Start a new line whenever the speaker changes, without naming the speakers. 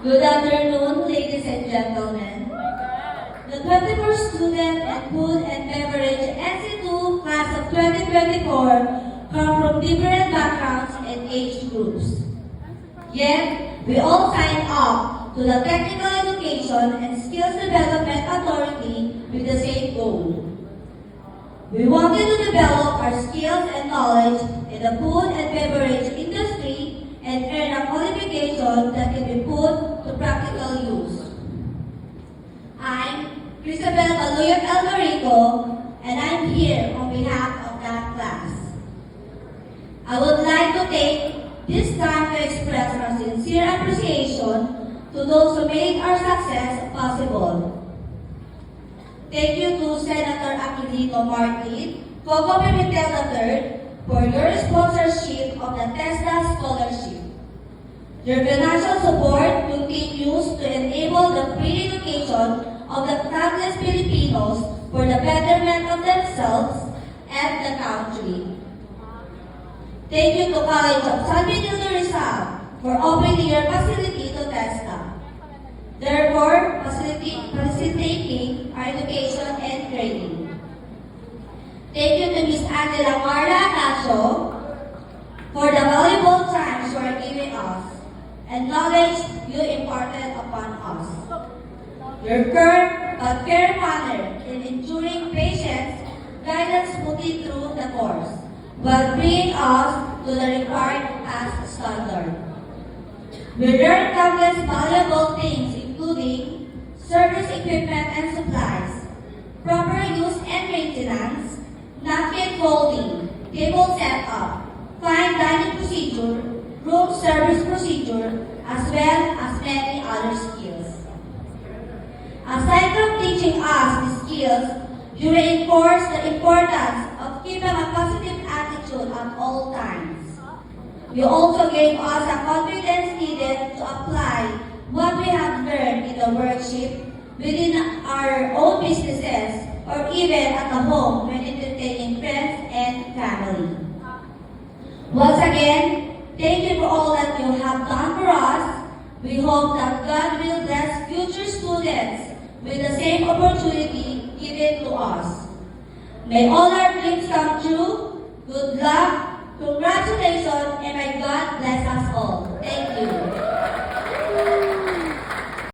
Good afternoon, ladies and gentlemen. The 24th student and food and beverage NC2 class of 2024 come from different backgrounds and age groups. Yet, we all sign up to the Technical Education and Skills Development Authority with the same goal. We wanted to develop our skills and knowledge in the food and beverage industry and earn a qualification that can be put to practical use. I'm Crisabel Baluyot Alvarico, and I'm here on behalf of that class. I would like to take this time to express our sincere appreciation to those who made our success possible. Thank you to Senator Aquilino Martin, Coco Pimentel III, for your sponsorship of the TESDA Scholarship. Your financial support continues to enable the free education of the countless Filipinos for the betterment of themselves and the country. Thank you to College of San Miguel de Rizal for opening your facility to TESDA, therefore facilitating our education and training. Thank you to Ms. Angela Marla Nacho for the valuable time you are giving us and knowledge you imparted upon us. Your firm but fair manner in ensuring patience guidance smoothly through the course, while bringing us to the required pass standard. We learned countless valuable things including service equipment and supplies, proper use and maintenance, napkin folding, table setup, fine dining procedure, room service procedure, as well as many other skills. Aside from teaching us the skills, you reinforce the importance of keeping a positive attitude at all times. You also gave us a confidence needed to apply what we have learned in the workshop within our own businesses or even at the home when entertaining friends and family. Once again, thank you for all that you have done for us. We hope that God will bless future students with the same opportunity given to us. May all our dreams come true. Good luck, congratulations, and may God bless us all. Thank you.